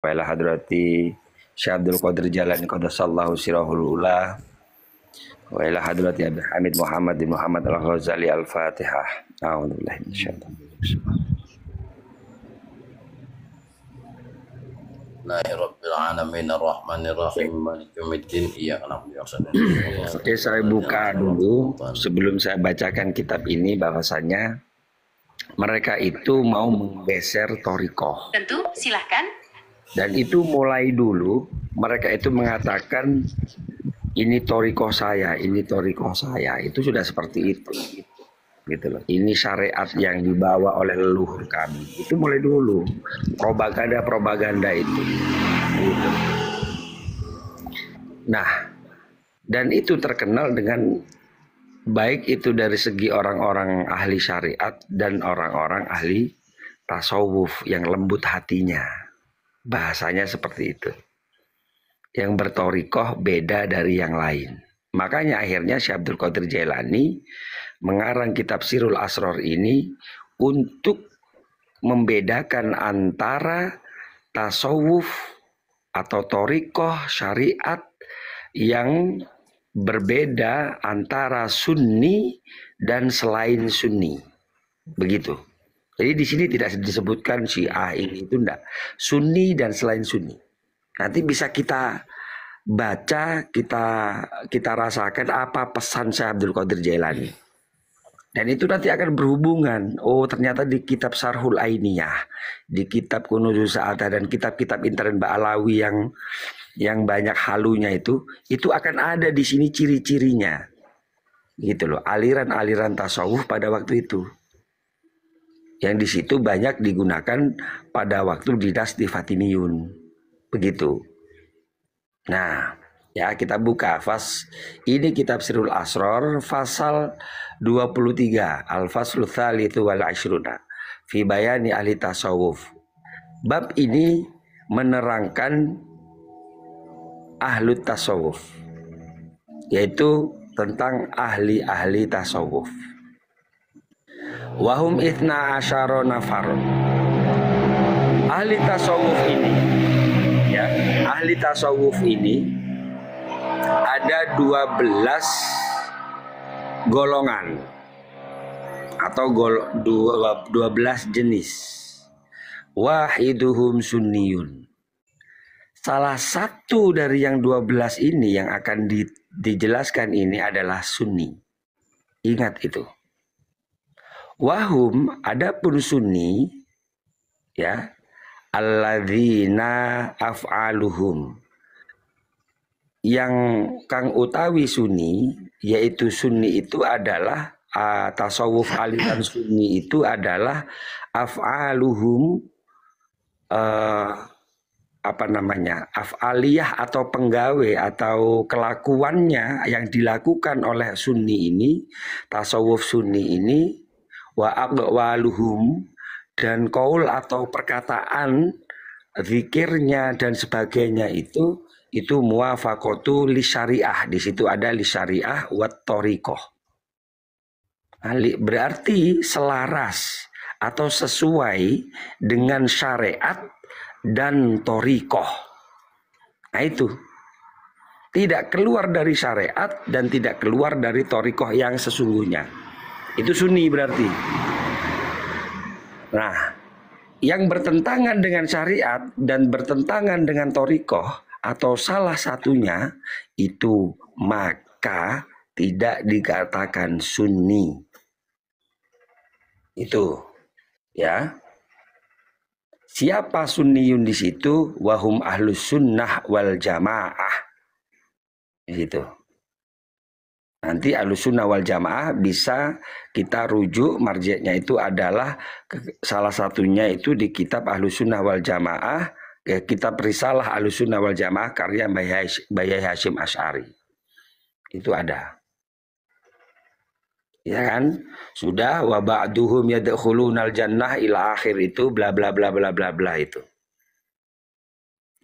wa ila hadrati Syekh Abdul Qadir Jalani qaddasallahu sirahul ula wa ila hadrati Abi Hamid Muhammad bin Muhammad Al-Ghazali Al-Fatihah. A'udzubillahi minasyaitonir rajim. Rabbil alamin arrahmanir rahim maliki yaumiddin iyyaka na'budu wa iyyaka nasta'in. Oke, saya buka dulu sebelum saya bacakan kitab ini bahwasanya mereka itu mau menggeser thariqah. Tentu, silahkan. Dan itu mulai dulu mereka itu mengatakan ini thariqah saya, ini thariqah saya. Itu sudah seperti itu. Gitu loh. Ini syariat yang dibawa oleh leluhur kami. Itu mulai dulu propaganda itu. Gitu. Nah, dan itu terkenal dengan baik itu dari segi orang-orang ahli syariat dan orang-orang ahli tasawuf yang lembut hatinya. Bahasanya seperti itu. Yang berthariqah beda dari yang lain. Makanya akhirnya Syekh Abdul Qadir Jailani mengarang kitab Sirul Asrar ini untuk membedakan antara tasawuf atau thariqah syariat yang berbeda antara sunni dan selain sunni. Begitu. Jadi di sini tidak disebutkan Syiah ini itu enggak. Sunni dan selain sunni. Nanti bisa kita baca, kita rasakan apa pesan Syekh Abdul Qadir Jailani. Dan itu nanti akan berhubungan. Oh, ternyata di kitab Syarhul Ainiyah, di kitab Kunuzul Sa'adah dan kitab-kitab intern Ba'alawi yang banyak halunya itu akan ada di sini ciri-cirinya. Gitu loh, aliran-aliran tasawuf pada waktu itu. Yang di situ banyak digunakan pada waktu dinasti Fatimiyun. Begitu. Nah, ya kita buka ini kitab Sirul Asrar pasal 23 Al-Faslu Tsalitsu wal 'Ishruna fi bayani ahli tasawuf. Bab ini menerangkan ahli tasawuf, yaitu tentang ahli-ahli tasawuf. Wahum ithna asyara nafarun. Ahli tasawuf ini, ya, ahli tasawuf ini ada 12 golongan atau 12 jenis. Wahiduhum sunniyun. Salah satu dari yang 12 ini yang akan dijelaskan ini adalah sunni. Ingat itu. Wahum, adapun sunni, ya, alladzina af'aluhum, yang kang utawi sunni, yaitu sunni itu adalah tasawuf aliran sunni itu adalah af'aluhum, af'aliyah atau penggawe atau kelakuannya yang dilakukan oleh sunni ini, tasawuf sunni ini, wa aqwaluhum, dan qaul atau perkataan, zikirnya dan sebagainya itu muwafaqatu li syariah. Di situ ada li syariah wat thariqah. Berarti selaras atau sesuai dengan syariat dan thariqah. Nah itu. Tidak keluar dari syariat dan tidak keluar dari thariqah yang sesungguhnya. Itu sunni berarti. Nah, yang bertentangan dengan syariat dan bertentangan dengan thariqah atau salah satunya itu maka tidak dikatakan sunni. Itu, ya. Siapa sunniyun di situ? Wahum ahlus sunnah wal jamaah. Di situ. Nanti ahlus sunnah wal jamaah bisa kita rujuk, marjiknya itu adalah salah satunya itu di kitab ahlus sunnah wal jamaah, kitab risalah ahlus sunnah wal jamaah karya Bayyai Hasyim Asy'ari. Itu ada. Ya kan? Sudah, wa ba'duhum yadkhulunal jannah ila akhir itu bla bla bla bla bla bla itu.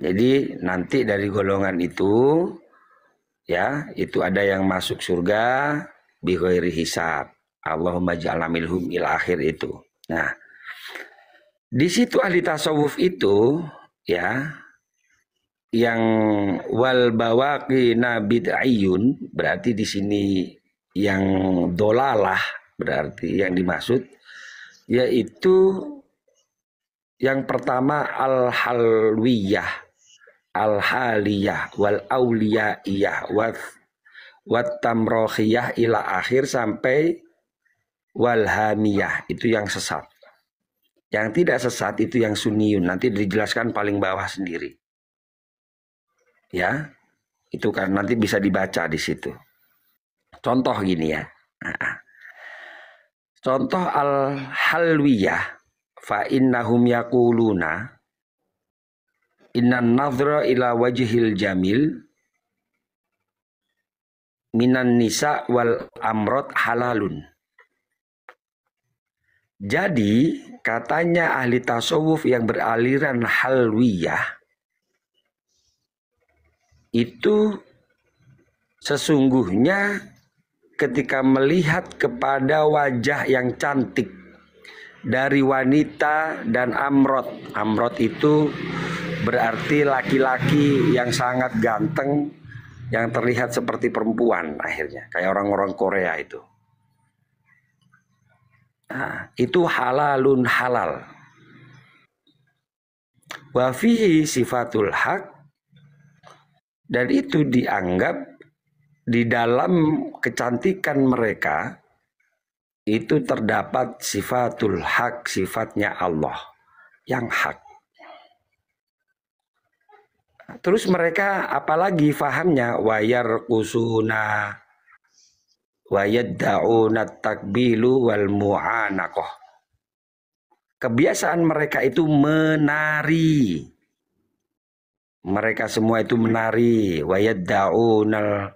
Jadi nanti dari golongan itu, ya, itu ada yang masuk surga bi ghairi hisab. Allahumma ja'alna minhum ila akhir itu. Nah, di situ ahli tasawuf itu, ya, yang wal bawaqina bid'iyun, berarti di sini yang dolalah berarti yang dimaksud yaitu yang pertama al-halwiyah, al-haliyah, wal auliyaiyah, wat tamrohiyah ila akhir sampai wal hamiyah, itu yang sesat. Yang tidak sesat itu yang sunniyun, nanti dijelaskan paling bawah sendiri. Ya, itu kan nanti bisa dibaca di situ. Contoh gini ya. Contoh al-halwiyah, fa innahum yaquluna innan nadhra ila wajhil jamil minan nisa wal amrot halalun. Jadi katanya ahli tasawuf yang beraliran halwiyah itu sesungguhnya ketika melihat kepada wajah yang cantik dari wanita dan amrot. Amrot itu berarti laki-laki yang sangat ganteng, yang terlihat seperti perempuan akhirnya, kayak orang-orang Korea itu. Nah, itu halalun halal. Wa fihi sifatul haq, dan itu dianggap di dalam kecantikan mereka itu terdapat sifatul haq, sifatnya Allah yang hak. Terus mereka apalagi fahamnya wayar kusuna wayadda'una takbilu wal mu'anaqah. Kebiasaan mereka itu menari. Mereka semua itu menari. Wayadda'una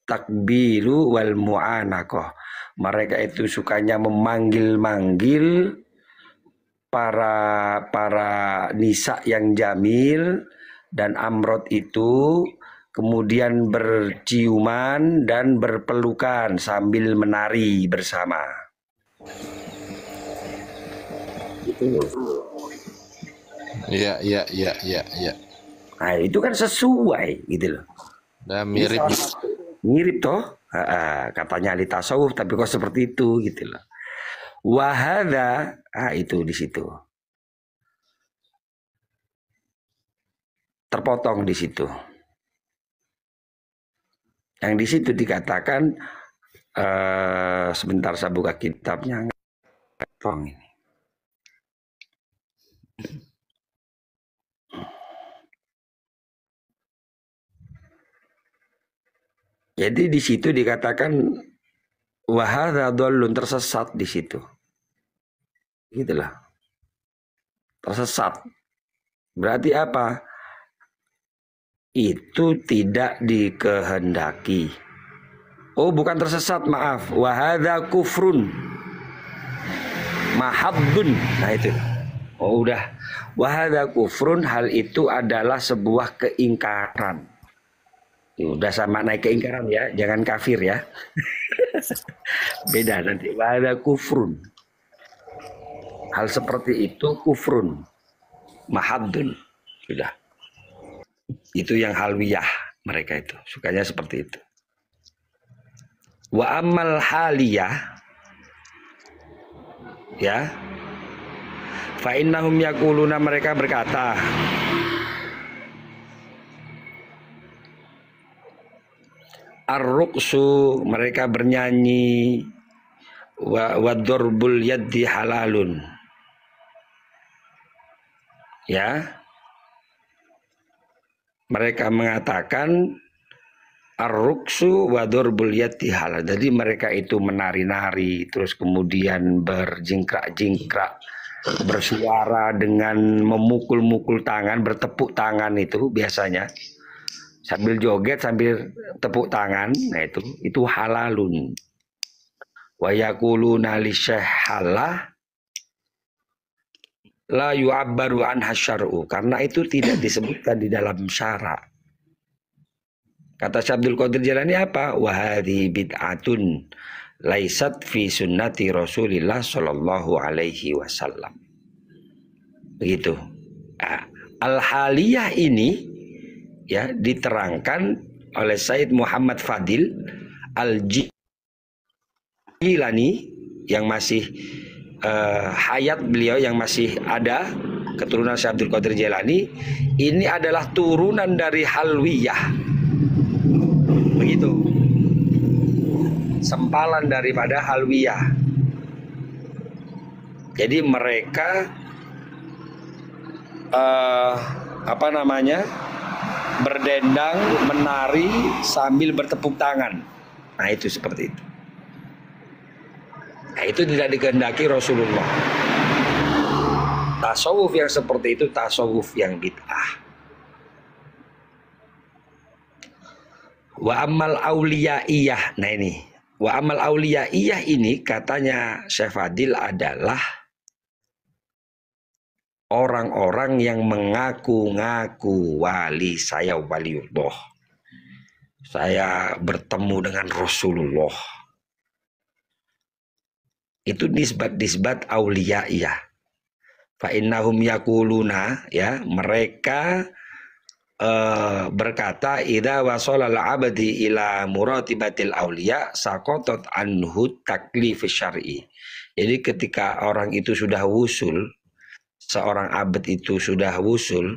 takbilu wal mu'anaqah. Mereka itu sukanya memanggil-manggil para nisa yang jamil dan amrot itu, kemudian berciuman dan berpelukan sambil menari bersama. Iya. Nah, itu kan sesuai gitu loh. Nah, mirip. Mirip toh, katanya ahli tasawuf, tapi kok seperti itu gitu loh. Wahada, itu di situ. Terpotong di situ. Yang di situ dikatakan sebentar saya buka kitabnya. Tong ini. Jadi di situ dikatakan wahada dhalun, tersesat di situ. Gitulah. Tersesat. Berarti apa? Itu tidak dikehendaki. Oh, bukan tersesat, maaf. Wahada kufrun mahabbun. Nah itu. Oh, udah. Wahada kufrun, hal itu adalah sebuah keingkaran. Udah sama naik keingkaran ya, jangan kafir ya. Beda nanti. Wahada kufrun. Hal seperti itu kufrun mahabbun. Sudah. Itu yang halwiyah, mereka itu sukanya seperti itu. Wa amal haliyah, ya, fa innahum yaquluna, mereka berkata, ar-ruqsu, mereka bernyanyi, wa darbul yaddi halalun, ya. Mereka mengatakan ar-ruqsu wa darbul yaddi halal. Jadi mereka itu menari-nari, terus kemudian berjingkrak-jingkrak, bersuara dengan memukul-mukul tangan, bertepuk tangan itu biasanya. Sambil joget, sambil tepuk tangan, nah itu halalun. Wa yaquluna li syahhalah la yu'abbaru anha syar'u, karena itu tidak disebutkan di dalam syara. Kata Syekh Abdul Qadir Jailani apa? Wa hadhi bid'atun laisat fi sunnati Rasulillah sallallahu alaihi wasallam. Begitu. Al-haliyah ini ya diterangkan oleh Said Muhammad Fadil Al-Jilani yang masih hayat, beliau yang masih ada, keturunan Syekh Abdul Qadir Jailani, ini adalah turunan dari Halwiyah. Begitu. Sempalan daripada Halwiyah. Jadi mereka berdendang, menari sambil bertepuk tangan. Nah, itu seperti itu. Nah, itu tidak dikehendaki Rasulullah. Tasawuf yang seperti itu tasawuf yang bid'ah. Wa amal auliyaiyah. Nah ini, wa amal auliyaiyah ini katanya Syekh Fadil adalah orang-orang yang mengaku-ngaku wali, saya waliullah, saya bertemu dengan Rasulullah. Itu nisbat auliyaiyah. Fa innahum yaquluna, ya, mereka berkata idza wasalal abdi ila muratibatil auliya saqatat anhu taklif syar'i. Jadi ketika orang itu sudah wusul, seorang abd itu sudah wusul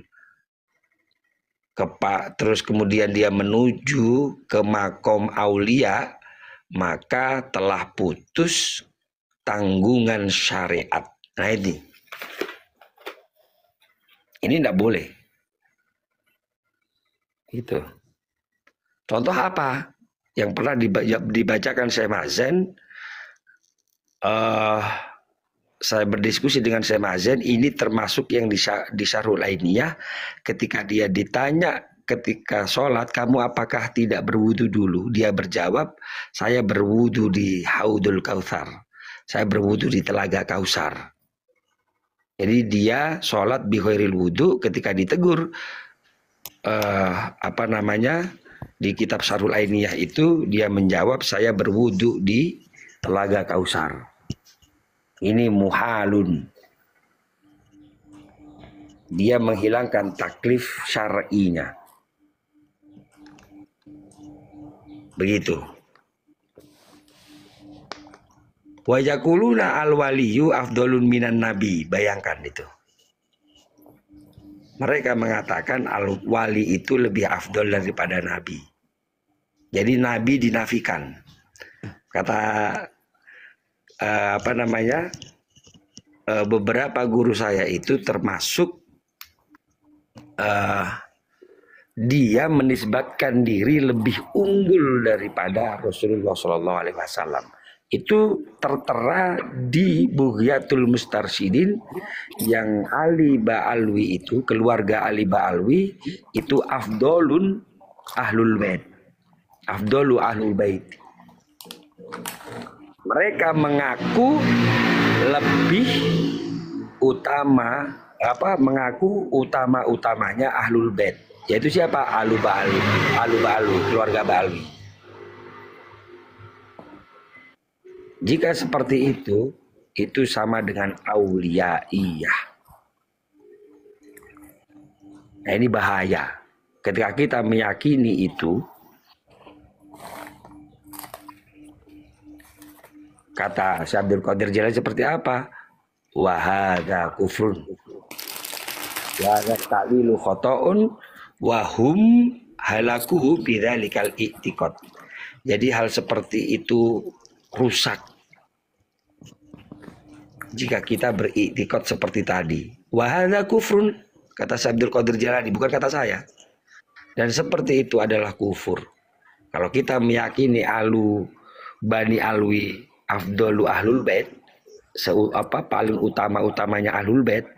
terus kemudian dia menuju ke makom aulia, maka telah putus tanggungan syariat. Nah ini tidak boleh. Itu contoh apa yang pernah dibacakan Syekh Mazen. Saya berdiskusi dengan Syekh Mazen, ini termasuk yang di Syarhul Ainiyah, ketika dia ditanya ketika sholat, kamu apakah tidak berwudu dulu? Dia berjawab, saya berwudu di Haudul Kautsar, saya berwudu di Telaga Kausar. Jadi dia sholat bi ghairil wudu. Ketika ditegur di kitab Syarhul Ainiyah itu, dia menjawab, saya berwudu di Telaga Kausar. Ini muhalun. Dia menghilangkan taklif syar'inya. Begitu. Wa yaquluna al-waliyu afdalun minan nabi. Bayangkan itu. Mereka mengatakan al-wali itu lebih afdal daripada nabi. Jadi nabi dinafikan. Kata beberapa guru saya itu termasuk dia menisbatkan diri lebih unggul daripada Rasulullah SAW. Itu tertera di Bughyatul Mustarsyidin, yang Ali Ba'alwi itu, keluarga Ali Ba'alwi itu afdolun ahlul bait, afdolu ahlul bait. Mereka mengaku lebih utama, mengaku utama-utamanya ahlul bait. Yaitu siapa? Alu Ba'alwi, keluarga Ba'alwi. Jika seperti itu sama dengan auliyaiyah. Nah ini bahaya. Ketika kita meyakini itu, kata Syekh Abdul Qadir Jailani seperti apa? Wa hadza kufrun. Wa hadza ta'wilu khata'un wa hum halakuhu bidzalikal i'tiqad. Jadi hal seperti itu rusak jika kita beriktikad seperti tadi. Wa hadza kufrun, kata Syekh Abdul Qadir Jailani, bukan kata saya. Dan seperti itu adalah kufur. Kalau kita meyakini Bani Alwi afdalu ahlul bait, paling utama-utamanya ahlul bait,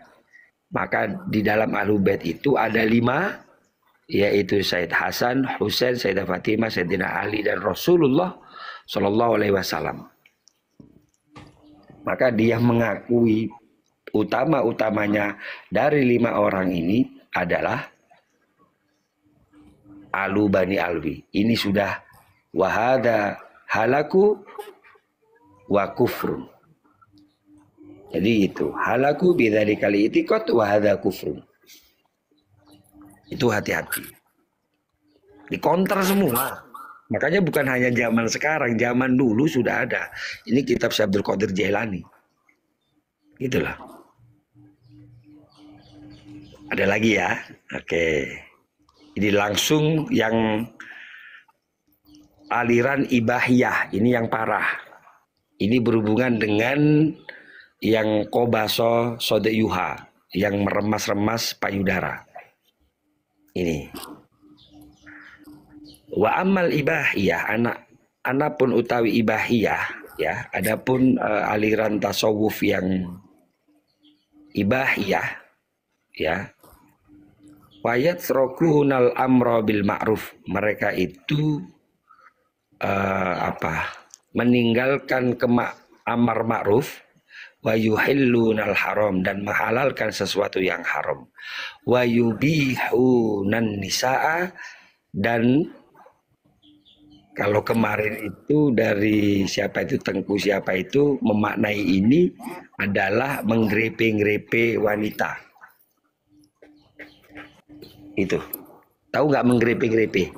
maka di dalam ahlul bait itu ada 5, yaitu Sayyid Hasan, Husain, Sayyidah Fatimah, Sayyidina Ali, dan Rasulullah Shallallahu Alaihi Wasallam. Maka dia mengakui utama-utamanya dari 5 orang ini adalah Alu Bani Alwi. Ini sudah wahada halaku wa kufrun. Jadi itu halaku bidzalikal i'tiqad wa hadza kufrun. Itu hati-hati. Dikonter semua. Makanya bukan hanya zaman sekarang, zaman dulu sudah ada. Ini kitab Syekh Abdul Qadir Jailani. Itulah. Ada lagi ya. Oke. Ini langsung yang aliran ibahiyah. Ini yang parah. Ini berhubungan dengan yang kobaso sodeyuha, yang meremas-remas payudara. Ini. Wa amal ibahiyah, anak pun utawi ibahiyah, ya. Adapun aliran tasawuf yang ibahiyah, ya. Wayat rokuhunal amro bil ma'ruf, mereka itu meninggalkan amar ma'ruf, wa yuhillunal haram, dan menghalalkan sesuatu yang haram, wa yubihunan nisaa, dan kalau kemarin itu dari siapa itu Tengku siapa itu memaknai ini adalah menggrepe-grepe wanita. Itu. Tahu nggak menggrepe-grepe?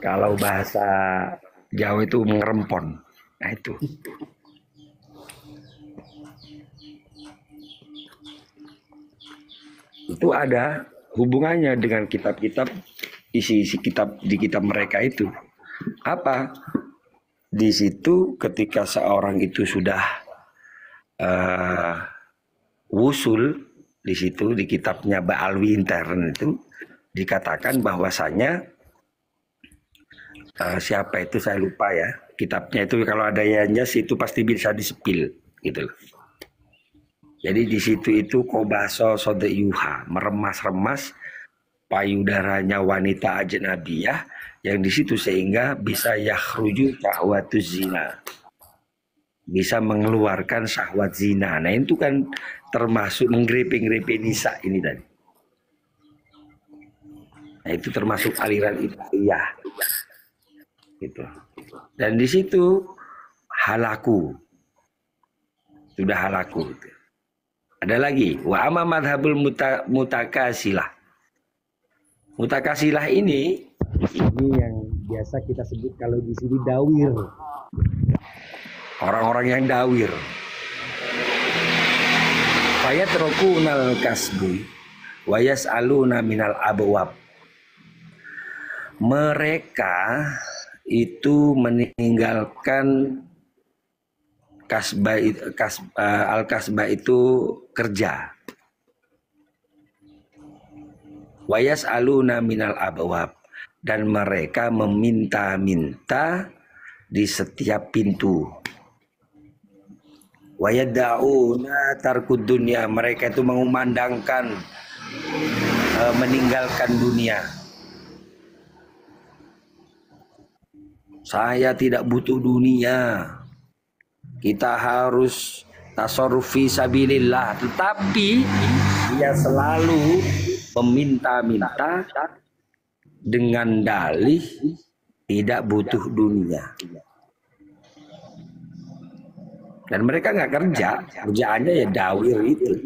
Kalau bahasa Jawa itu mengerempon. Nah itu. Itu ada hubungannya dengan kitab-kitab, isi-isi kitab di kitab mereka itu. Apa? Di situ ketika seorang itu sudah wusul, di situ di kitabnya Ba'alwi Intern itu dikatakan bahwasanya siapa itu saya lupa ya, kitabnya itu kalau ada Yanjas itu pasti bisa disepil gitu. Jadi di situ itu kobaso sodeyuha, meremas-remas payudaranya wanita ajnabiyah yang di situ sehingga bisa yakhruju syahwatuz zina, bisa mengeluarkan syahwat zina. Nah itu kan termasuk menggrepe-grepe nisa ini tadi. Nah itu termasuk aliran ibahiyah. Gitu. Dan di situ halaku. Sudah halaku. Ada lagi wa amma madhabul mutakasilah. Mutakasilah ini yang biasa kita sebut kalau di sini dawir. Orang-orang yang dawir. Fayatrukuna kasbu wa yas'aluna minal abwab. Mereka itu meninggalkan al-kasbah itu kerja. Wa yas'aluna minal abwab, dan mereka meminta-minta di setiap pintu. Wa yad'una tarkud dunya, mereka itu mengumandangkan meninggalkan dunia. Saya tidak butuh dunia. Kita harus tasarruf fi sabilillah, tetapi dia selalu meminta-minta dengan dalih tidak butuh dunia. Dan mereka nggak kerja, kerjaannya ya dawir itu.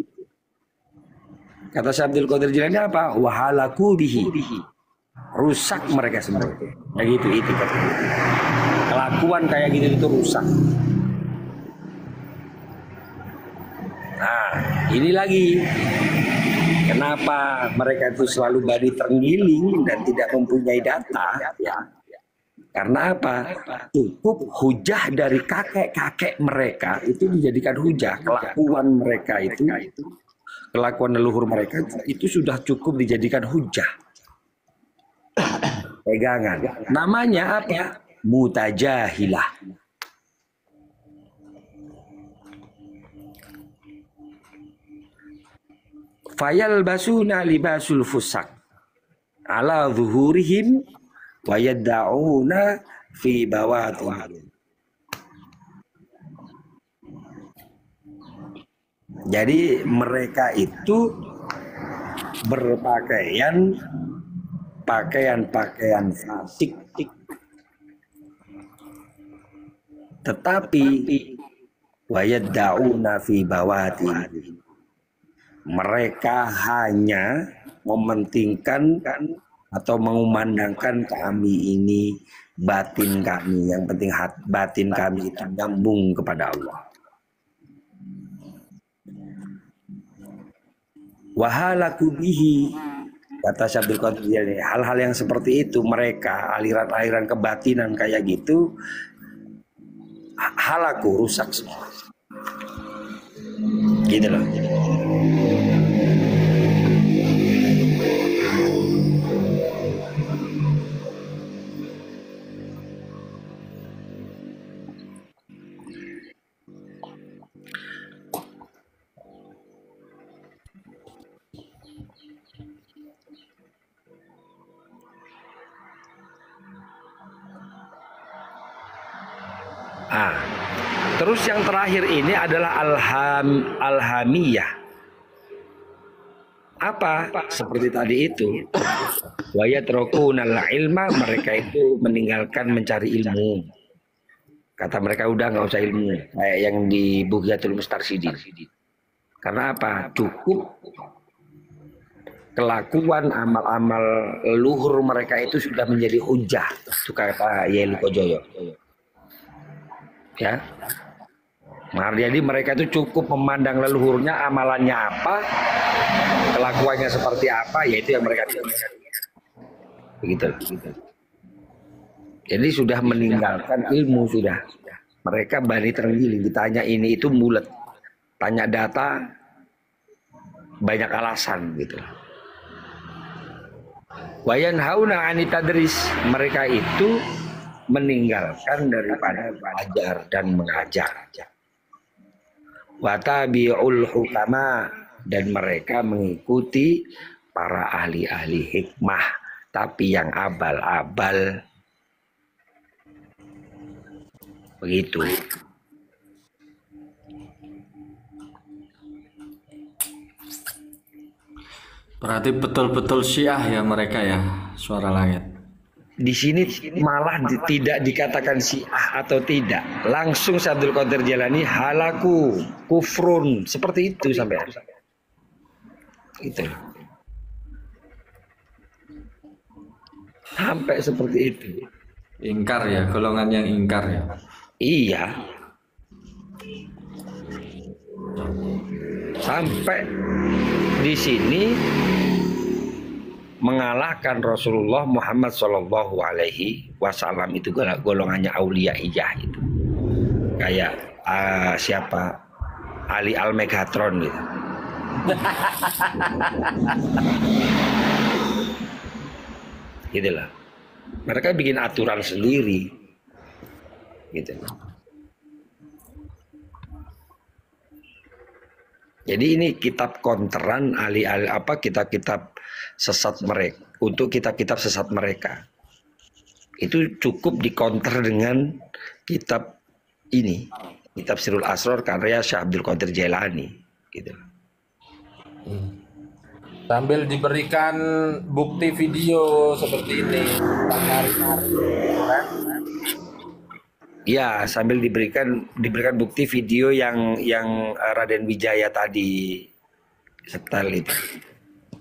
Kata Syekh Abdul Qadir Jailani apa? Wahalaku bihi. Rusak mereka semua. Kayak gitu itu. Kelakuan kayak gitu itu rusak. Nah, ini lagi. Kenapa mereka itu selalu badi terenggiling dan tidak mempunyai data? Ya. Karena apa? Cukup hujah dari kakek-kakek mereka itu dijadikan hujah. Kelakuan mereka itu, kelakuan leluhur mereka itu sudah cukup dijadikan hujah. Pegangan. Namanya apa? Mutajahilah. Fayal basuna libasul fusak ala zuhurihim wa yadda'una fi bawatihim. Jadi mereka itu berpakaian pakaian fasik, tetapi wa yadda'una fi bawatihim, mereka hanya mementingkan atau mengumandangkan kami ini batin kami, yang penting batin kami itu nyambung kepada Allah. Wahalaku bihi, kata Syabdul Qadir Jailani, hal-hal yang seperti itu, mereka aliran-aliran kebatinan kayak gitu, halaku rusak semua. Gitu loh. Terus yang terakhir ini adalah alhamiyah. Apa? Seperti tadi itu. Wa yatrukuna ilma, mereka itu meninggalkan mencari ilmu. Kata mereka udah nggak usah ilmu, kayak yang di Bughyatul Mustarsyidin. Karena apa? Cukup kelakuan amal-amal leluhur mereka itu sudah menjadi hujah. Itu kata Yai Lukojoyo. Ya. Jadi mereka itu cukup memandang leluhurnya, amalannya apa, kelakuannya seperti apa, yaitu yang mereka tinggalkan. Begitu. Jadi sudah meninggalkan ilmu sudah. Mereka bani terenggiling, ditanya ini itu mulet, tanya data banyak alasan gitu. Wayan hauna anitadris, mereka itu meninggalkan daripada belajar dan mengajar. Watabi'ul hukama, dan mereka mengikuti para ahli-ahli hikmah, tapi yang abal-abal. Begitu. Berarti betul-betul Syiah ya mereka ya, Suara Langit. Di sini malah tidak dikatakan Syiah atau tidak, langsung Syabdul Qadir Jailani halaku kufrun, seperti itu sampai itu, sampai seperti itu. Ingkar ya, golongan yang ingkar ya. Iya, sampai di sini mengalahkan Rasulullah Muhammad Shallallahu Alaihi Wasallam, itu golongannya Auliyaiyah itu, kayak siapa, Ali Al-Megatron gitu. Gitu lah. Mereka bikin aturan sendiri gitu. Jadi ini kitab konteran kitab-kitab sesat mereka, untuk kitab-kitab sesat mereka. Itu cukup dikonter dengan kitab ini, kitab Sirrul Asrar karya Syekh Abdul Qadir Jailani gitu. Sambil diberikan bukti video seperti ini, ya, sambil diberikan bukti video yang Raden Wijaya tadi setel itu.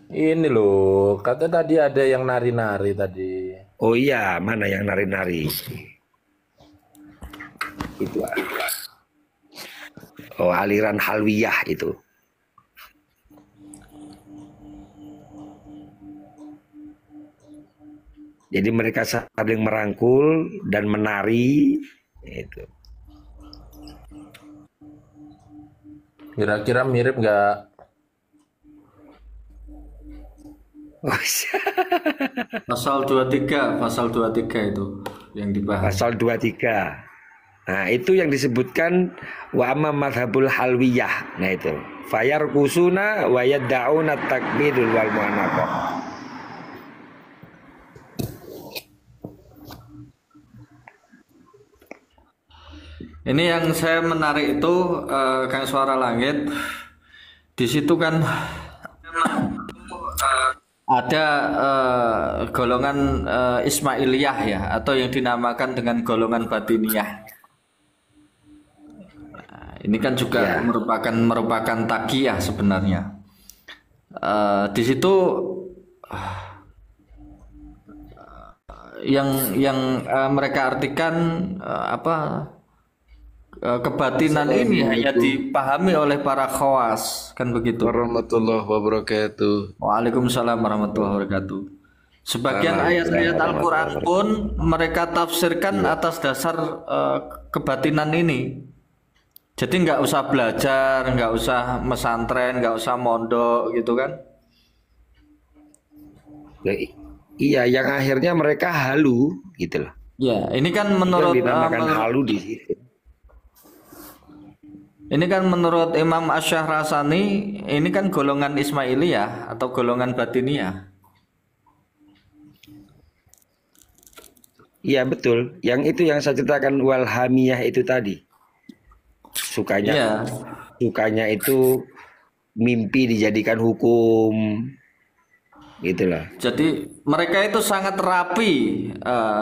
Ini loh, kata tadi ada yang nari-nari tadi. Oh iya, mana yang nari-nari? Itu. Oh, aliran halwiyah itu. Jadi mereka saling merangkul dan menari itu. Kira-kira mirip nggak? Pasal 23 itu yang dibahas. Pasal 23. Nah, itu yang disebutkan wa amma madhabul halwiyah. Nah itu. Fayar kusuna wa yadda'una takbirul wal mu'anaqah. Ini yang saya menarik itu Kang Suara Langit. Di situ kan ada golongan Ismailiyah ya, atau yang dinamakan dengan golongan Batiniyah. Nah, ini kan juga merupakan taqiyah sebenarnya. Di situ mereka artikan kebatinan ini hanya dipahami oleh para khawas, kan begitu. Warahmatullahi wabarakatuh. Waalaikumsalam warahmatullahi wabarakatuh. Sebagian ayat-ayat Al-Quran pun mereka tafsirkan atas dasar kebatinan ini. Jadi nggak usah belajar, nggak usah mesantren, nggak usah mondok gitu kan. Iya, yang akhirnya mereka halu gitu loh. Ya, ini kan menurut Yang dinamakan halu di situ. ini kan menurut Imam Asy-Syahrasani, ini kan golongan Ismailiyah atau golongan Batiniyah. Iya betul. Yang itu yang saya ceritakan walhamiyah itu tadi. Sukanya Iya. sukanya itu mimpi dijadikan hukum. Gitu lah. Jadi mereka itu sangat rapi,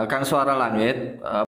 Kang Suara Langit,